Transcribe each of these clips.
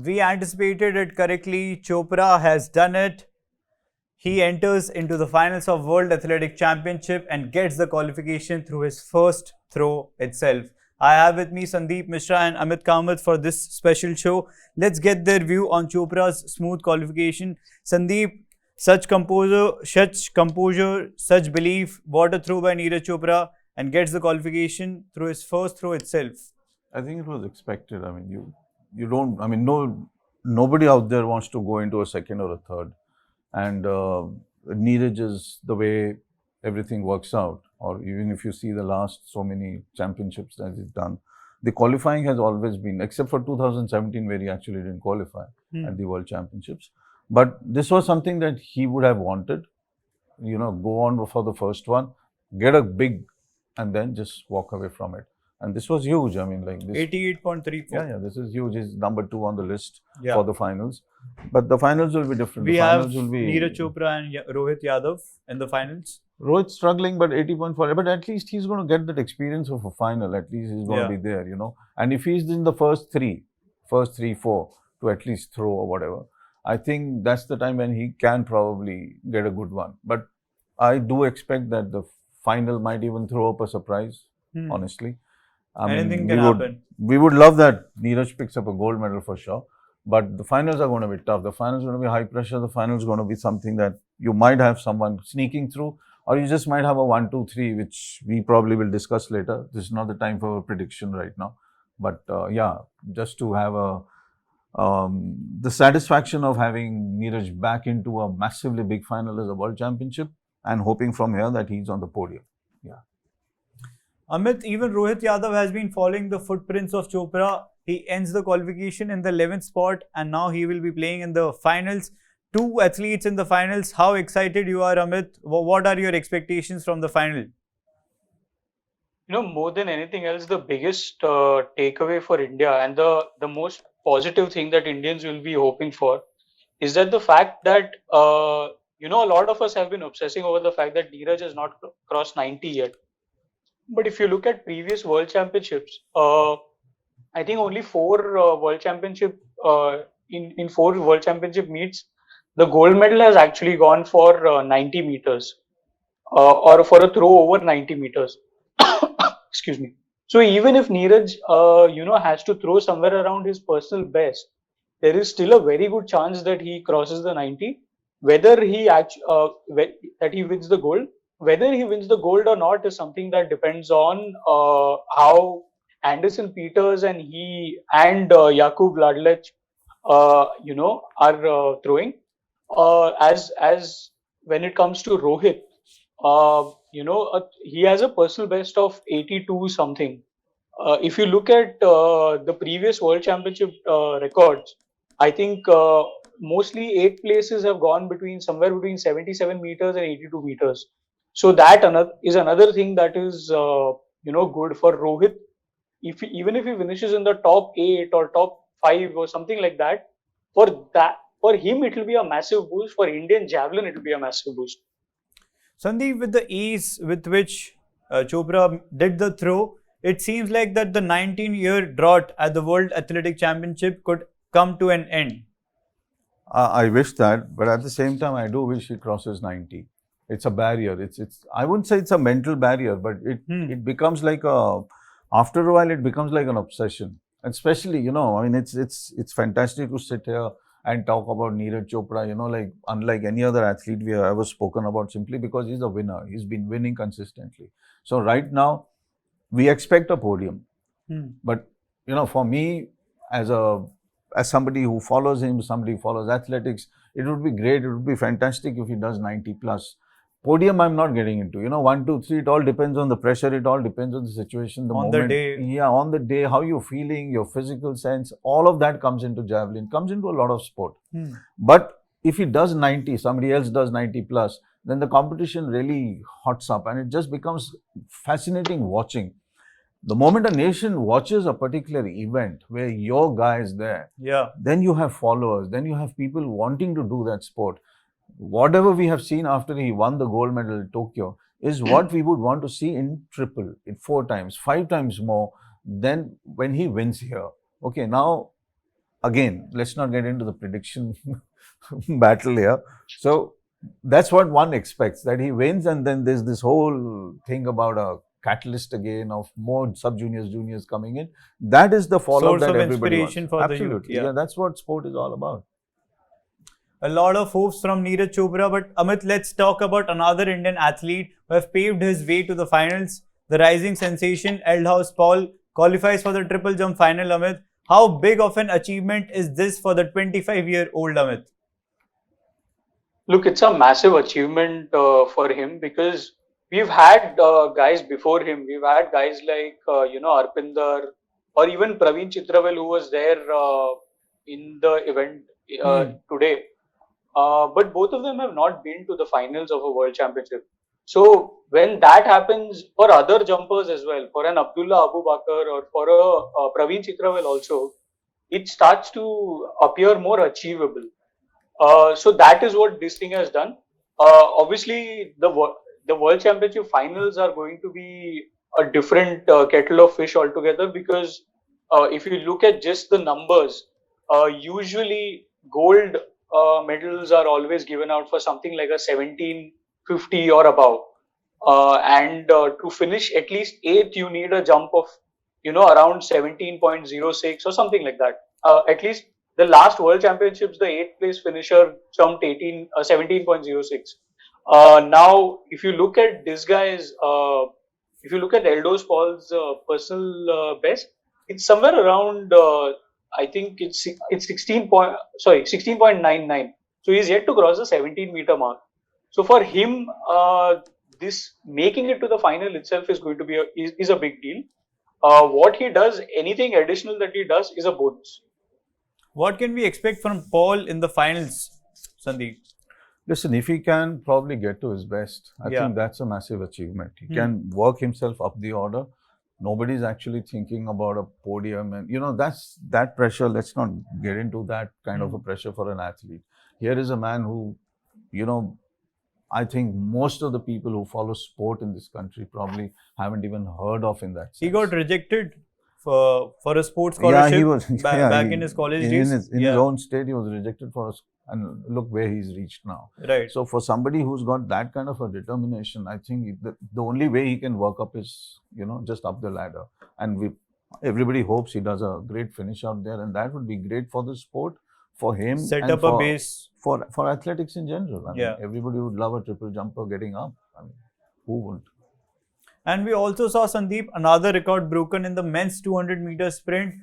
We anticipated it correctly. Chopra has done it. He enters into the finals of World Athletic Championship and gets the qualification through his first throw itself. I have with me Sundeep, Misra and Amit Kamath for this special show. Let's get their view on Chopra's smooth qualification. Sundeep, such belief, what a throw by Neeraj Chopra and gets the qualification through his first throw itself. I think it was expected. I mean, you don't. I mean, nobody out there wants to go into a second or a third, and Neeraj is the way everything works out. Or even if you see the last so many championships that he's done, the qualifying has always been, except for 2017 where he actually didn't qualify at the World Championships. But this was something that he would have wanted. Go on for the first one, get a big, and then just walk away from it. And this was huge. I mean, like this. 88.34. Yeah, this is huge. He's number 2 on the list Yeah. for the finals. But the finals will be different. We the have finals will be Neeraj Chopra and Rohit Yadav in the finals. Rohit struggling, but 80.4. But at least he's going to get that experience of a final. At least he's going to be there, And if he's in the first three, 4, to at least throw or whatever, I think that's the time when he can probably get a good one. But I do expect that the final might even throw up a surprise, honestly. Anything can happen. We would love that Neeraj picks up a gold medal for sure. But the finals are going to be tough. The finals are going to be high pressure. The finals are going to be something that you might have someone sneaking through, or you just might have a 1, 2, 3, which we probably will discuss later. This is not the time for a prediction right now. But just to have the satisfaction of having Neeraj back into a massively big final as a World Championship and hoping from here that he's on the podium. Yeah. Amit, even Rohit Yadav has been following the footprints of Chopra. He ends the qualification in the 11th spot and now he will be playing in the finals. 2 athletes in the finals. How excited you are, Amit? What are your expectations from the final? More than anything else, the biggest takeaway for India and the most positive thing that Indians will be hoping for is that the fact that, a lot of us have been obsessing over the fact that Neeraj has not crossed 90 yet. But if you look at previous World Championships, I think only 4 World Championship in 4 World Championship meets, the gold medal has actually gone for 90 meters or for a throw over 90 meters. Excuse me. So even if Neeraj, has to throw somewhere around his personal best, there is still a very good chance that he crosses the 90. Whether he that he wins the gold. Whether he wins the gold or not is something that depends on how Anderson Peters and Jakub Ladlech, are throwing. As when it comes to Rohit, he has a personal best of 82 something. If you look at the previous World Championship records, I think mostly 8 places have gone somewhere between 77 meters and 82 meters. So that is another thing that is good for Rohit. Even if he finishes in the top 8 or top 5 or something like that, for him it will be a massive boost. For Indian javelin, it will be a massive boost. Sandeep, with the ease with which Chopra did the throw, it seems like that the 19-year drought at the World Athletic Championship could come to an end. I wish that, but at the same time, I do wish he crosses 90. It's a barrier. It's. I wouldn't say it's a mental barrier, but it becomes like after a while, it becomes like an obsession. Especially, it's fantastic to sit here and talk about Neeraj Chopra, like unlike any other athlete we have ever spoken about, simply because he's a winner. He's been winning consistently. So right now, we expect a podium. But, for me, as somebody who follows him, somebody who follows athletics, it would be great. It would be fantastic if he does 90 plus. Podium, I'm not getting into. 1, 2, 3, it all depends on the pressure. It all depends on the situation, the moment. The day. Yeah, on the day, how you're feeling, your physical sense, all of that comes into javelin, comes into a lot of sport. But if he does 90, somebody else does 90 plus, then the competition really hots up and it just becomes fascinating watching. The moment a nation watches a particular event where your guy is there, then you have followers, then you have people wanting to do that sport. Whatever we have seen after he won the gold medal in Tokyo is what we would want to see in triple, in 4 times, 5 times more than when he wins here. Okay, now again, let's not get into the prediction battle here. So that's what one expects, that he wins, and then there's this whole thing about a catalyst again of more sub-juniors, juniors coming in. That is the follow-up Source that of everybody inspiration wants. for the youth, Absolutely. yeah. Yeah, that's what sport is all about. A lot of hopes from Neeraj Chopra, but Amit, let's talk about another Indian athlete who have paved his way to the finals. The rising sensation, Eldhouse Paul, qualifies for the triple jump final, Amit. How big of an achievement is this for the 25-year-old Amit? Look, it's a massive achievement for him because we've had guys before him. We've had guys like Arpinder or even Praveen Chitravel, who was there in the event today. But both of them have not been to the finals of a world championship. So when that happens for other jumpers as well, for an Abdullah Abu Bakar or for a Praveen Chitravel also, it starts to appear more achievable. So that is what this thing has done. Obviously, the World Championship finals are going to be a different kettle of fish altogether because if you look at just the numbers, usually gold medals are always given out for something like a 1750 or above. And to finish at least eighth, you need a jump of around 17.06 or something like that. At least the last World Championships, the eighth place finisher jumped 17.06. Now, if you look at this guy's, if you look at Eldos Paul's personal best, it's somewhere around. I think it's 16.99. So he's yet to cross the 17-meter mark. So for him, this making it to the final itself is going to be is a big deal. What he does, anything additional that he does, is a bonus. What can we expect from Paul in the finals, Sundeep? Listen, if he can probably get to his best, I think that's a massive achievement. He can work himself up the order. Nobody's actually thinking about a podium, and that's that pressure. Let's not get into that kind of a pressure for an athlete. Here is a man who, I think most of the people who follow sport in this country probably haven't even heard of in that sense. He got rejected for a sports scholarship he was, back in his college days. In his own state, he was rejected for us, and look where he's reached now. Right. So for somebody who's got that kind of a determination, I think the only way he can work up is, just up the ladder. And everybody hopes he does a great finish out there, and that would be great for the sport, for him, set and up a base for athletics in general. I mean, everybody would love a triple jumper getting up. I mean, who wouldn't? And we also saw, Sundeep, another record broken in the men's 200-meter sprint.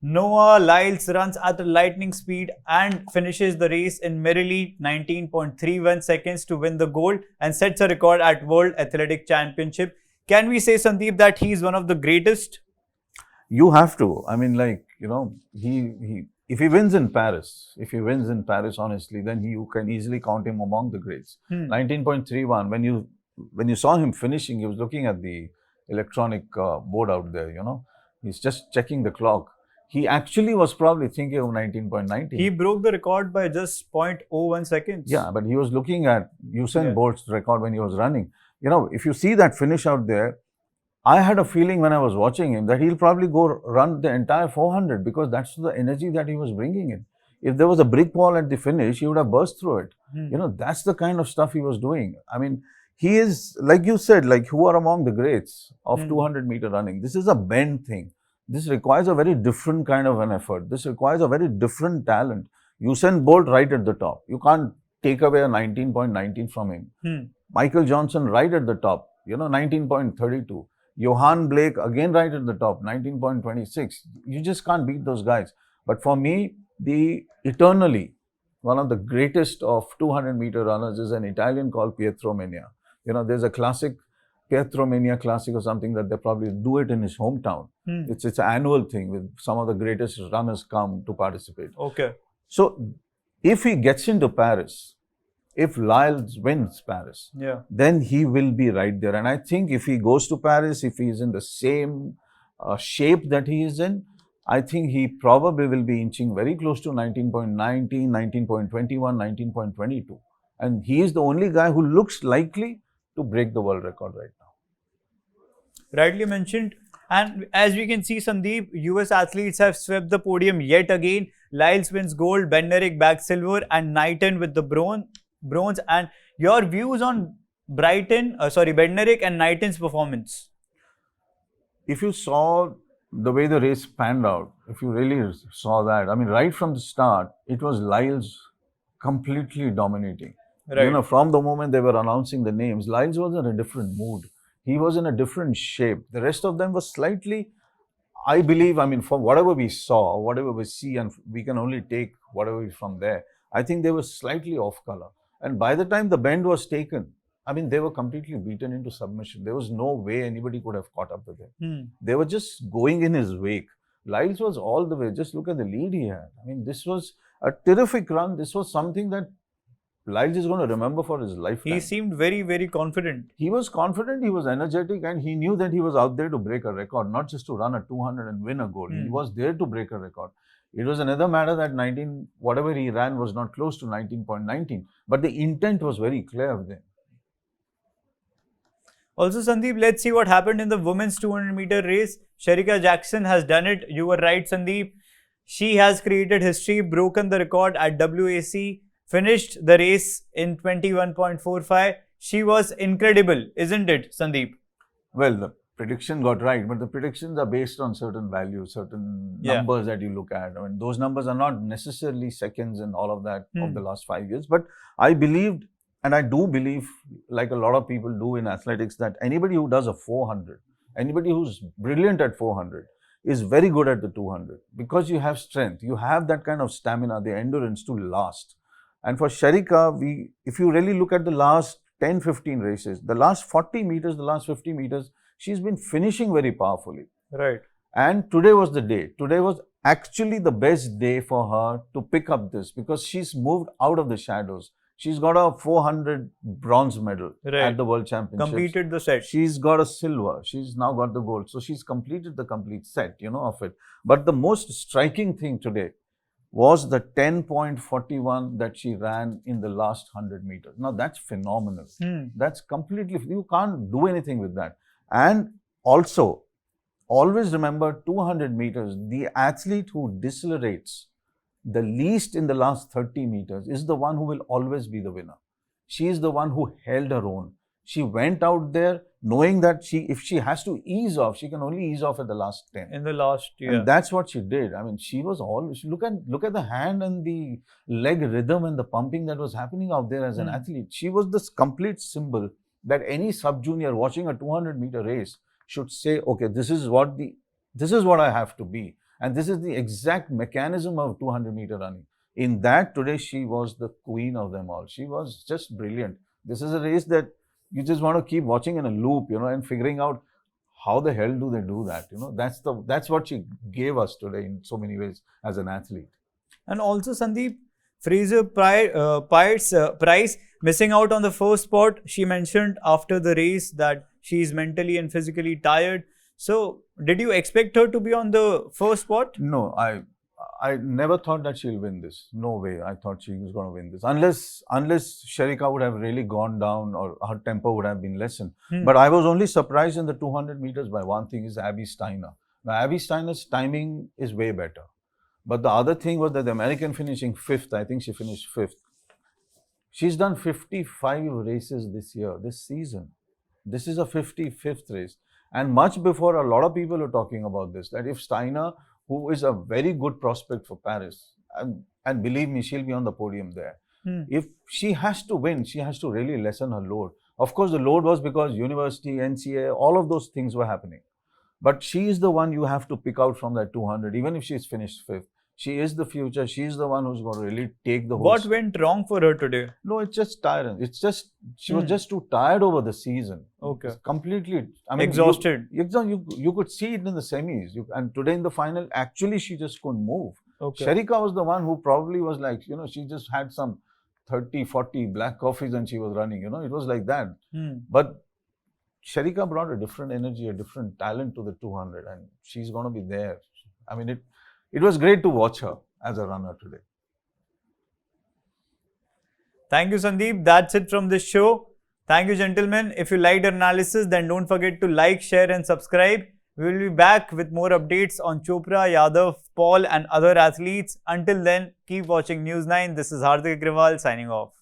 Noah Lyles runs at a lightning speed and finishes the race in merely 19.31 seconds to win the gold and sets a record at World Athletic Championship. Can we say, Sundeep, that he is one of the greatest? You have to. I mean, if he wins in Paris, honestly, then you can easily count him among the greats. 19.31, when you saw him finishing, he was looking at the electronic board out there, He's just checking the clock. He actually was probably thinking of 19.90. He broke the record by just 0.01 seconds. Yeah, but he was looking at Usain Bolt's record when he was running. If you see that finish out there, I had a feeling when I was watching him that he'll probably go run the entire 400 because that's the energy that he was bringing in. If there was a brick wall at the finish, he would have burst through it. That's the kind of stuff he was doing. I mean, he is, like you said, who are among the greats of 200-meter running. This is a bend thing. This requires a very different kind of an effort. This requires a very different talent. Usain Bolt right at the top. You can't take away a 19.19 from him. Michael Johnson right at the top, 19.32. Johan Blake again right at the top, 19.26. You just can't beat those guys. But for me, eternally, one of the greatest of 200-meter runners is an Italian called Pietro Menia. There's a classic, Pietro Menia Classic or something, that they probably do it in his hometown. It's an annual thing with some of the greatest runners come to participate. Okay. So if he gets into Paris, if Lyles wins Paris, then he will be right there. And I think if he goes to Paris, if he is in the same shape that he is in, I think he probably will be inching very close to 19.19, 19.21, 19.22. And he is the only guy who looks likely to break the world record right now. rightly mentioned. And as we can see, Sandeep, US athletes have swept the podium yet again. Lyles wins gold, Bednarik bags silver, and Knighton with the bronze. And your views on Bednarik and Knighton's performance? If you saw the way the race panned out, if you really saw that, I mean, right from the start, it was Lyles completely dominating. Right. You know, from the moment they were announcing the names, Lyles was in a different mood. He was in a different shape. The rest of them was slightly, I believe, I mean, from whatever we saw, whatever we see, and we can only take whatever from there, I think they were slightly off color. And by the time the bend was taken, I mean, they were completely beaten into submission. There was no way anybody could have caught up with him. They were just going in his wake. Lyles was all the way. Just look at the lead he had. I mean, this was a terrific run. This was something that Lyles is going to remember for his lifetime. He seemed very, very confident. He was confident, he was energetic, and he knew that he was out there to break a record, not just to run a 200 and win a gold. He was there to break a record. It was another matter that whatever he ran was not close to 19.19, but the intent was very clear with him. Also, Sandeep, let's see what happened in the women's 200-meter race. Shericka Jackson has done it. You were right, Sandeep. She has created history, broken the record at WAC, finished the race in 21.45. She was incredible, isn't it, Sandeep? Well, the prediction got right, but the predictions are based on certain values, certain numbers that you look at. I mean, those numbers are not necessarily seconds and all of that of the last 5 years. But I believed, and I do believe, like a lot of people do in athletics, that anybody who does a 400, anybody who's brilliant at 400 is very good at the 200 because you have strength, you have that kind of stamina, the endurance to last. And for Shericka, if you really look at the last 10, 15 races, the last 40 meters, the last 50 meters, she's been finishing very powerfully. Right. And today was the day. Today was actually the best day for her to pick up this because she's moved out of the shadows. She's got a 400 bronze medal at the World Championships. Completed the set. She's got a silver. She's now got the gold. So she's completed the complete set, of it. But the most striking thing today was the 10.41 that she ran in the last 100 meters. Now, that's phenomenal. That's completely, you can't do anything with that. And also, always remember 200 meters, the athlete who decelerates the least in the last 30 meters is the one who will always be the winner. She is the one who held her own. She went out there knowing that if she has to ease off, she can only ease off at the last 10. In the last year. And that's what she did. I mean, she was always, look at the hand and the leg rhythm and the pumping that was happening out there as an athlete. She was this complete symbol that any sub-junior watching a 200-meter race should say, okay, this is what I have to be. And this is the exact mechanism of 200-meter running. In that, today, she was the queen of them all. She was just brilliant. This is a race that you just want to keep watching in a loop, and figuring out how the hell do they do that? That's what she gave us today in so many ways as an athlete. And also, Sandeep, Fraser Price missing out on the first spot. She mentioned after the race that she is mentally and physically tired. So, did you expect her to be on the first spot? No, I never thought that she'll win this. No way. I thought she was going to win this. Unless Shericka would have really gone down or her tempo would have been lessened. But I was only surprised in the 200 meters by one thing is Abby Steiner. Now, Abby Steiner's timing is way better. But the other thing was that the American finishing 5th, I think she finished 5th. She's done 55 races this season. This is a 55th race. And much before, a lot of people are talking about this, that if Steiner, who is a very good prospect for Paris, and believe me, she'll be on the podium there. If she has to win, she has to really lessen her load. Of course, the load was because university, NCA, all of those things were happening. But she is the one you have to pick out from that 200, even if she's finished 5th. She is the future. She's the one who's going to really take the whole... What went wrong for her today? No, it's just tiring. It's just, she was just too tired over the season. Okay. It's completely... I mean, exhausted. You could see it in the semis. And today in the final, actually, she just couldn't move. Okay. Shericka was the one who probably was like, she just had some 30, 40 black coffees and she was running, it was like that. But Shericka brought a different energy, a different talent to the 200 and she's going to be there. I mean, it was great to watch her as a runner today. Thank you, Sandeep. That's it from this show. Thank you, gentlemen. If you liked our analysis, then don't forget to like, share, and subscribe. We will be back with more updates on Chopra, Yadav, Paul, and other athletes. Until then, keep watching News 9. This is Hardik Agrawal signing off.